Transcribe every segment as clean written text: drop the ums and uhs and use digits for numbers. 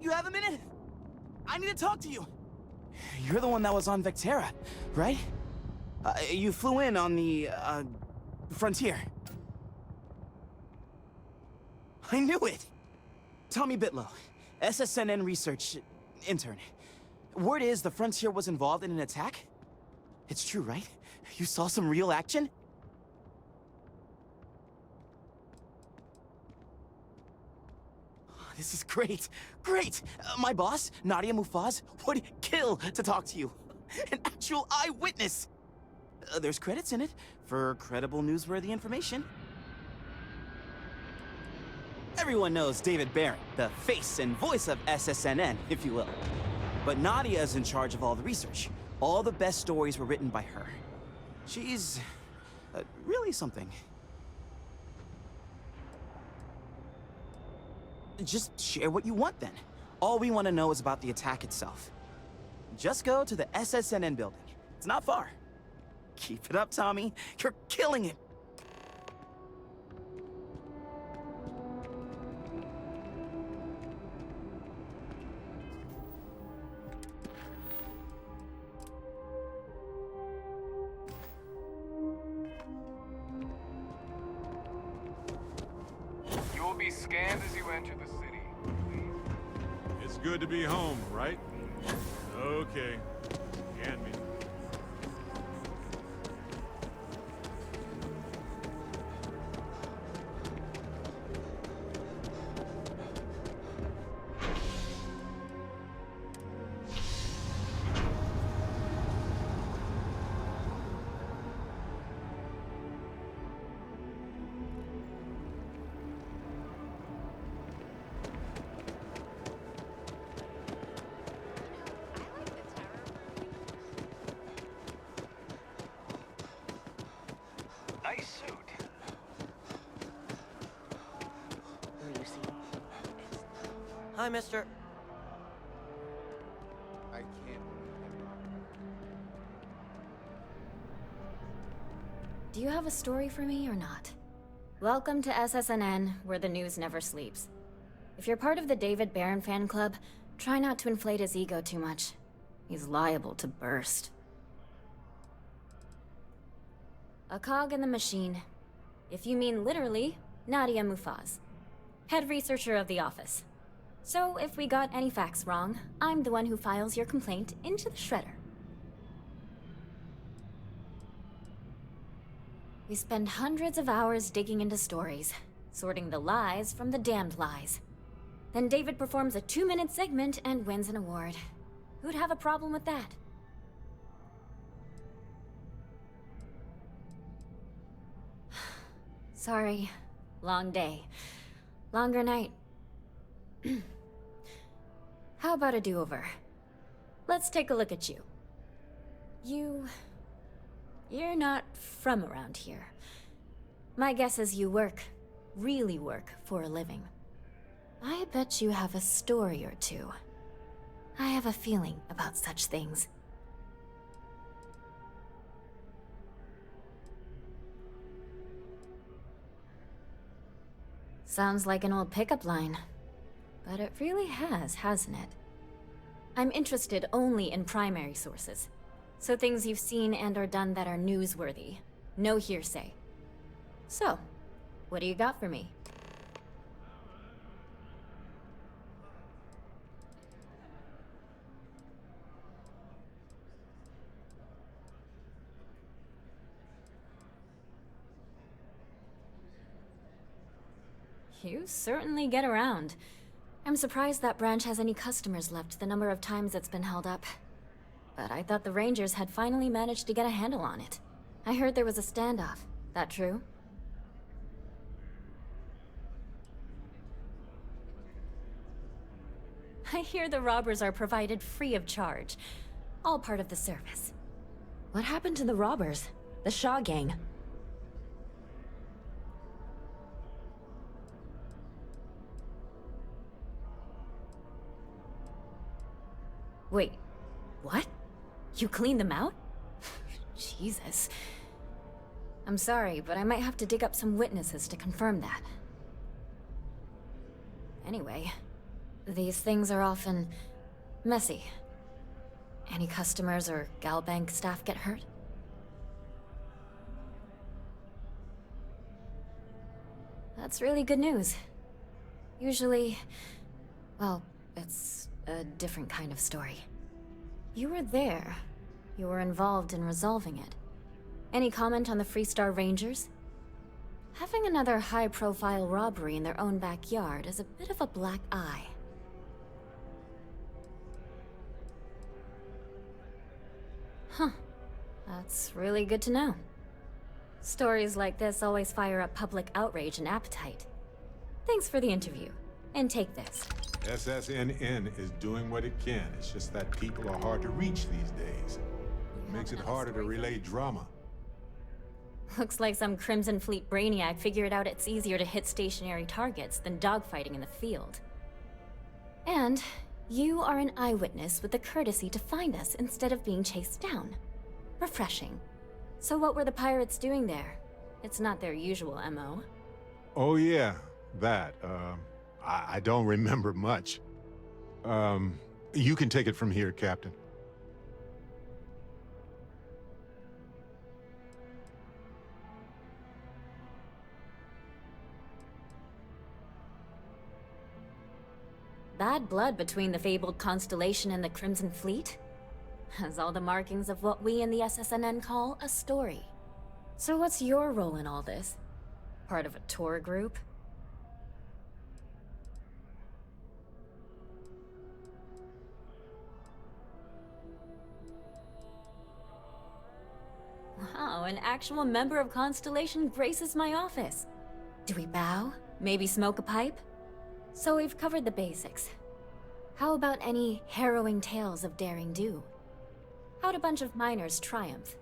You have a minute? I need to talk to you. You're the one that was on Vectera, right? You flew in on the, frontier. I knew it! Tommy Bitlow, SSNN research intern. Word is the Frontier was involved in an attack? It's true, right? You saw some real action? This is great. Great! My boss, Nadia Mufaz, would kill to talk to you. An actual eyewitness! There's credits in it for credible, newsworthy information. Everyone knows David Barron, the face and voice of SSNN, if you will. But Nadia is in charge of all the research. All the best stories were written by her. She's... really something. Just share what you want, then. All we want to know is about the attack itself. Just go to the SSNN building. It's not far. Keep it up, Tommy. You're killing it. You will be scanned as you enter the city. It's good to be home, right? Okay. Scan me. Nice suit. Hi, mister. I can't. Do you have a story for me or not? Welcome to SSNN, where the news never sleeps. If you're part of the David Barron fan club, try not to inflate his ego too much. He's liable to burst. A cog in the machine. If you mean literally, Nadia Mufaz, head researcher of the office. So if we got any facts wrong, I'm the one who files your complaint into the shredder. We spend hundreds of hours digging into stories, sorting the lies from the damned lies. Then David performs a 2-minute segment and wins an award. Who'd have a problem with that? Sorry. Long day. Longer night. How about a do-over? Let's take a look at you. You're not from around here. My guess is you really work for a living. I bet you have a story or two. I have a feeling about such things. Sounds like an old pickup line. But it really has, hasn't it? I'm interested only in primary sources. So things you've seen and or done that are newsworthy. No hearsay. So, what do you got for me? You certainly get around. I'm surprised that branch has any customers left, the number of times it's been held up. But I thought the Rangers had finally managed to get a handle on it. I heard there was a standoff. That true? I hear the robbers are provided free of charge. All part of the service. What happened to the robbers? The Shaw gang? Wait, what? You cleaned them out? Jesus. I'm sorry, but I might have to dig up some witnesses to confirm that. Anyway, These things are often messy. Any customers or Galbank staff get hurt? That's really good news. Usually, well, it's a different kind of story. You were there. You were involved in resolving it. Any comment on the Freestar Rangers? Having another high-profile robbery in their own backyard is a bit of a black eye. Huh. That's really good to know. Stories like this always fire up public outrage and appetite. Thanks for the interview. And take this. SSNN is doing what it can. It's just that people are hard to reach these days. It makes it harder to relay drama. Looks like some Crimson Fleet brainiac figured out it's easier to hit stationary targets than dogfighting in the field. And you are an eyewitness with the courtesy to find us instead of being chased down. Refreshing. So what were the pirates doing there? It's not their usual MO. Oh yeah, that. I don't remember much. You can take it from here, Captain. Bad blood between the fabled Constellation and the Crimson Fleet? Has all the markings of what we in the SSNN call a story. So what's your role in all this? Part of a tour group? Wow, an actual member of Constellation graces my office. Do we bow? Maybe smoke a pipe? So we've covered the basics. How about any harrowing tales of daring do? How'd a bunch of miners triumph?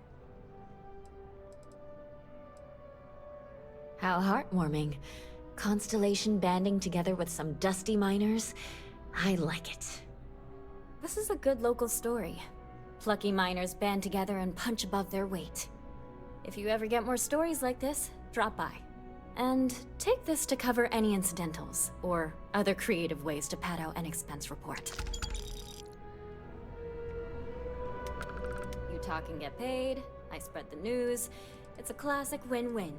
How heartwarming. Constellation banding together with some dusty miners? I like it. This is a good local story. Plucky miners band together and punch above their weight. If you ever get more stories like this, drop by. And take this to cover any incidentals, or other creative ways to pad out an expense report. You talk and get paid, I spread the news. It's a classic win-win.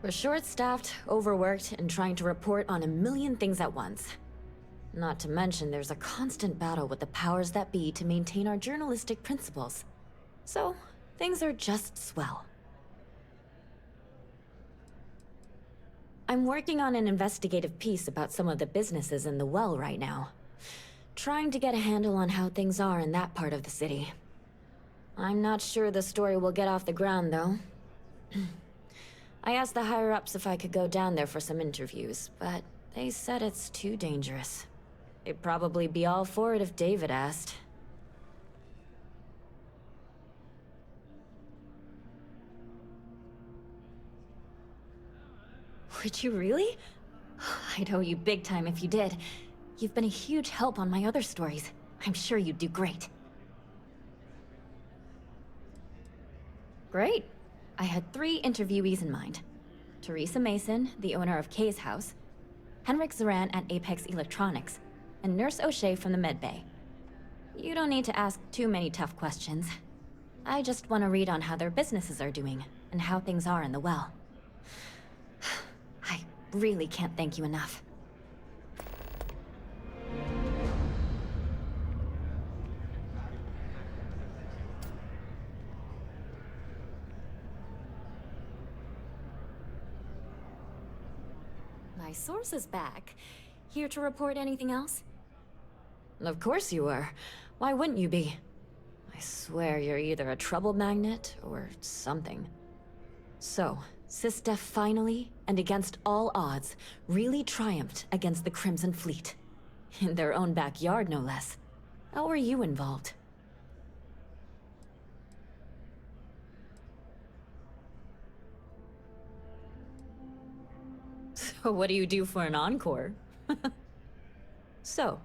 We're short-staffed, overworked, and trying to report on a million things at once. Not to mention there's a constant battle with the powers that be to maintain our journalistic principles. So, things are just swell. I'm working on an investigative piece about some of the businesses in the well right now. Trying to get a handle on how things are in that part of the city. I'm not sure the story will get off the ground, though. I asked the higher-ups if I could go down there for some interviews, but they said it's too dangerous. They'd probably be all for it if David asked. Would you really? I'd owe you big time if you did. You've been a huge help on my other stories. I'm sure you'd do great. Great. I had 3 interviewees in mind. Teresa Mason, the owner of Kay's House, Henrik Zoran at Apex Electronics, and Nurse O'Shea from the Medbay. You don't need to ask too many tough questions. I just want to read on how their businesses are doing, and how things are in the well. I really can't thank you enough. My source is back. Here to report anything else? Of course you are. Why wouldn't you be? I swear you're either a trouble magnet or something. So, Sista finally, and against all odds, really triumphed against the Crimson Fleet. In their own backyard, no less. How were you involved? So what do you do for an encore? So,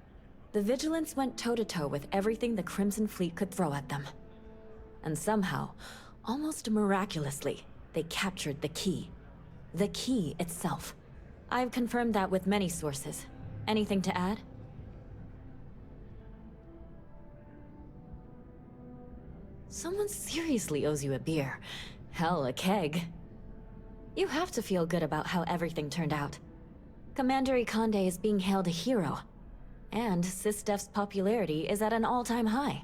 the Vigilance went toe-to-toe with everything the Crimson Fleet could throw at them. And somehow, almost miraculously, they captured the key. The key itself. I've confirmed that with many sources. Anything to add? Someone seriously owes you a beer. Hell, a keg. You have to feel good about how everything turned out. Commander Ikonde is being hailed a hero. And SysDef's popularity is at an all-time high.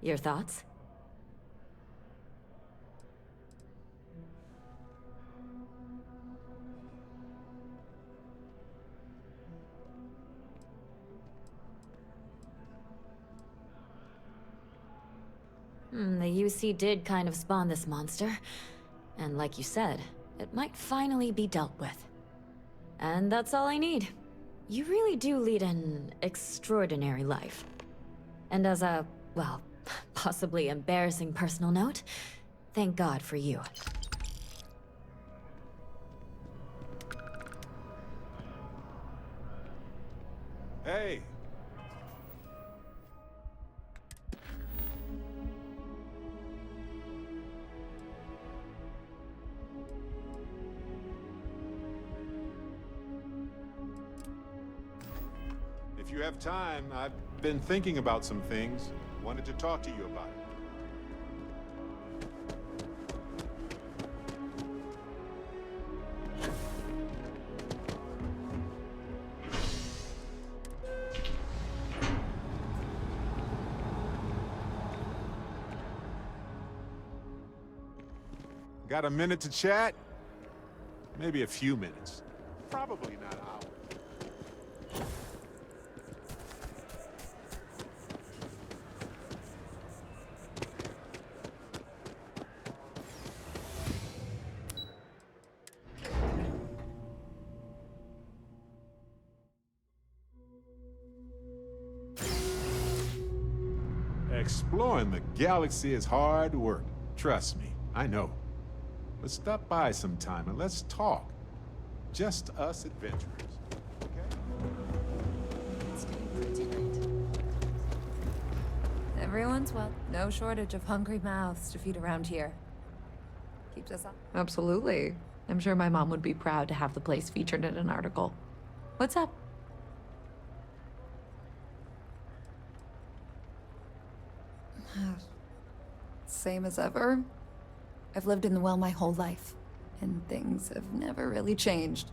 Your thoughts? The UC did kind of spawn this monster. And like you said, it might finally be dealt with. And that's all I need. You really do lead an extraordinary life. And as a, well, possibly embarrassing personal note, thank God for you. Hey! If you have time, I've been thinking about some things. Wanted to talk to you about it. Got a minute to chat? Maybe a few minutes. Probably not hours. Exploring the galaxy is hard work. Trust me, I know. But stop by sometime and let's talk. Just us adventurers, okay? Everyone's well. No shortage of hungry mouths to feed around here. Keeps us up. Absolutely. I'm sure my mom would be proud to have the place featured in an article. What's up? Same as ever. I've lived in the well my whole life, and things have never really changed.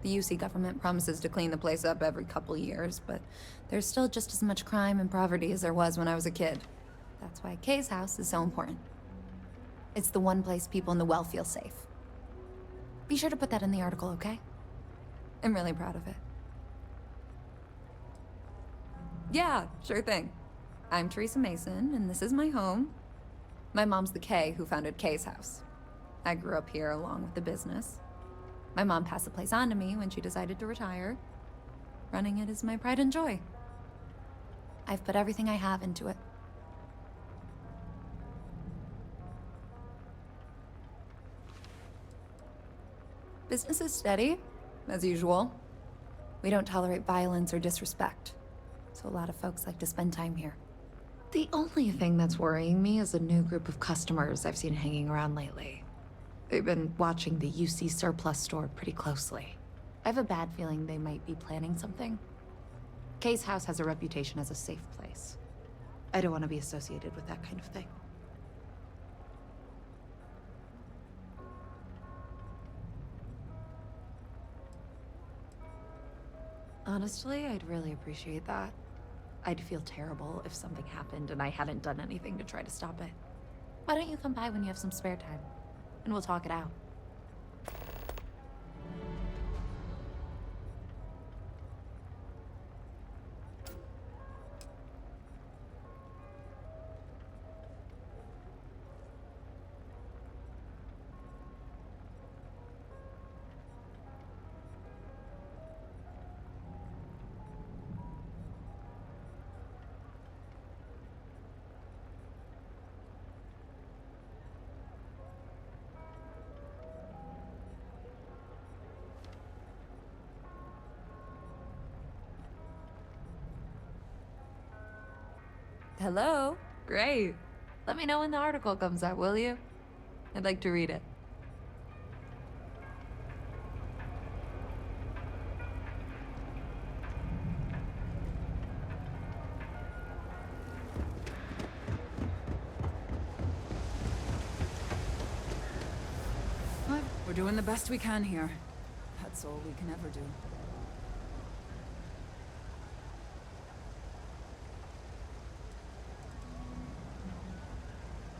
The UC government promises to clean the place up every couple years, but there's still just as much crime and poverty as there was when I was a kid. That's why Kay's house is so important. It's the one place people in the well feel safe. Be sure to put that in the article, okay? I'm really proud of it. Yeah, sure thing. I'm Teresa Mason, and this is my home. My mom's the Kay who founded Kay's house. I grew up here along with the business. My mom passed the place on to me when she decided to retire. Running it is my pride and joy. I've put everything I have into it. Business is steady, as usual. We don't tolerate violence or disrespect, so a lot of folks like to spend time here. The only thing that's worrying me is a new group of customers I've seen hanging around lately. They've been watching the UC surplus store pretty closely. I have a bad feeling they might be planning something. Kay's house has a reputation as a safe place. I don't want to be associated with that kind of thing. Honestly, I'd really appreciate that. I'd feel terrible if something happened and I hadn't done anything to try to stop it. Why don't you come by when you have some spare time, and we'll talk it out. Hello? Great. Let me know when the article comes out, will you? I'd like to read it. We're doing the best we can here. That's all we can ever do.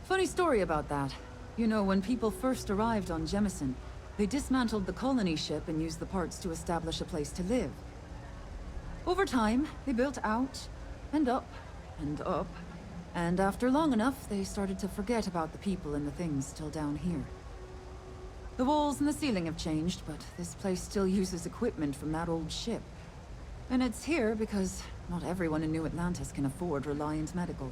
Funny story about that. You know, when people first arrived on Jemison, they dismantled the colony ship and used the parts to establish a place to live. Over time, they built out, and up, and up. And after long enough, they started to forget about the people and the things still down here. The walls and the ceiling have changed, but this place still uses equipment from that old ship. And it's here because not everyone in New Atlantis can afford Reliant Medical.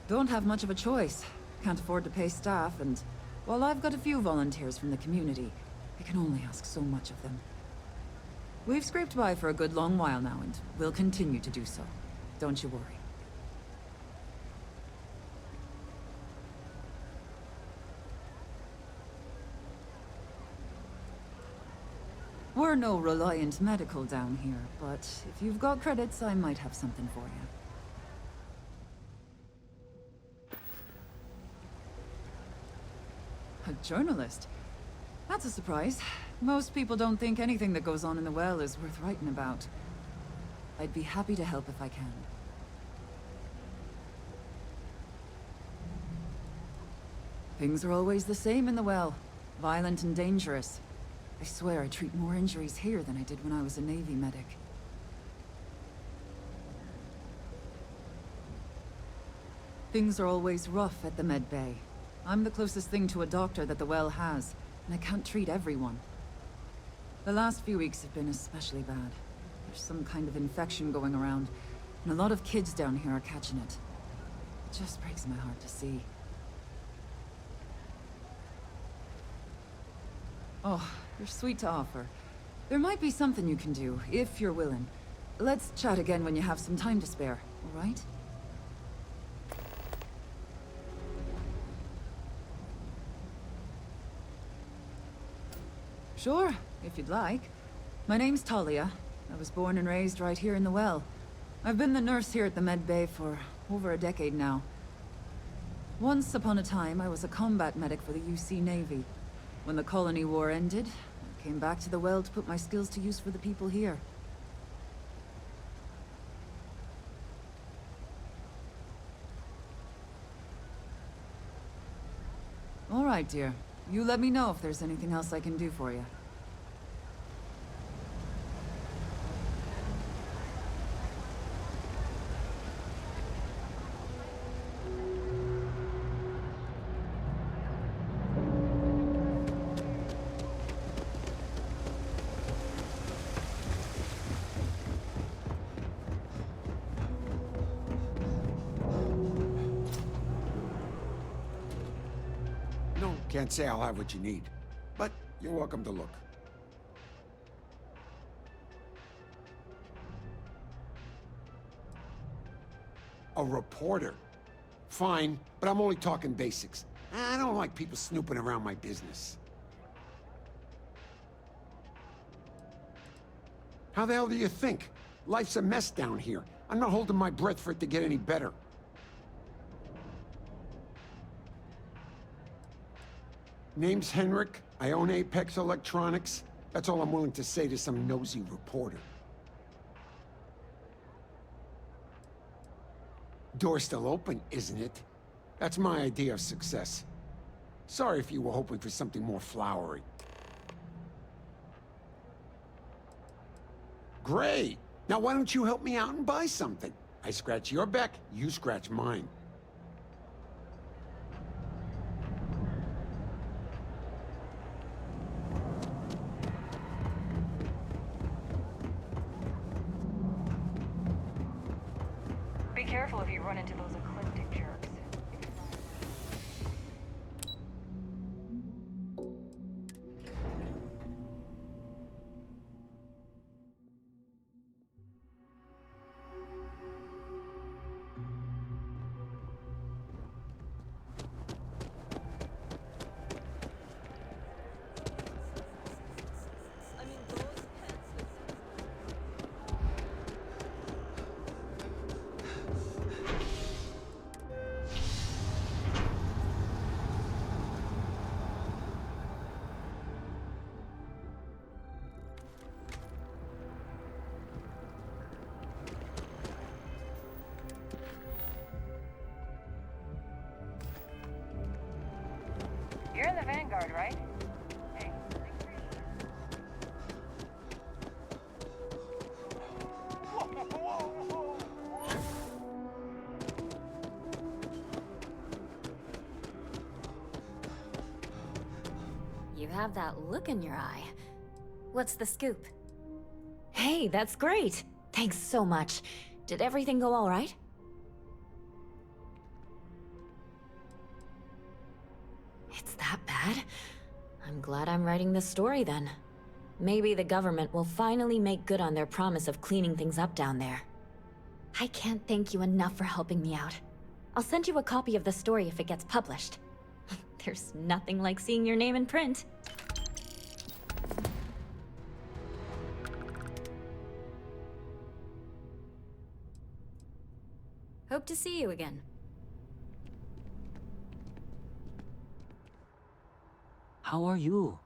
Don't have much of a choice. Can't afford to pay staff, and while I've got a few volunteers from the community, I can only ask so much of them. We've scraped by for a good long while now, and we'll continue to do so. Don't you worry. We're no Reliant Medical down here, but if you've got credits, I might have something for you. A journalist? That's a surprise. Most people don't think anything that goes on in the well is worth writing about. I'd be happy to help if I can. Things are always the same in the well. Violent and dangerous. I swear I treat more injuries here than I did when I was a Navy medic. Things are always rough at the med bay. I'm the closest thing to a doctor that the well has, and I can't treat everyone. The last few weeks have been especially bad. There's some kind of infection going around, and a lot of kids down here are catching it. It just breaks my heart to see. Oh, you're sweet to offer. There might be something you can do, if you're willing. Let's chat again when you have some time to spare, all right? Sure, if you'd like. My name's Talia. I was born and raised right here in the well. I've been the nurse here at the med bay for over a decade now. Once upon a time, I was a combat medic for the UC Navy. When the colony war ended, I came back to the well to put my skills to use for the people here. All right, dear. You let me know if there's anything else I can do for you. Can't say I'll have what you need, but you're welcome to look. A reporter? Fine, but I'm only talking basics. I don't like people snooping around my business. How the hell do you think? Life's a mess down here. I'm not holding my breath for it to get any better. Name's Henrik. I own Apex Electronics. That's all I'm willing to say to some nosy reporter. Door's still open, isn't it? That's my idea of success. Sorry if you were hoping for something more flowery. Great! Now why don't you help me out and buy something? I scratch your back, you scratch mine. Be careful if you run into those eclectic jerks. You're in the Vanguard, right? Hey, You have that look in your eye. What's the scoop? Hey, that's great! Thanks so much. Did everything go all right? It's that bad? I'm glad I'm writing this story then. Maybe the government will finally make good on their promise of cleaning things up down there. I can't thank you enough for helping me out. I'll send you a copy of the story if it gets published. There's nothing like seeing your name in print. Hope to see you again. How are you?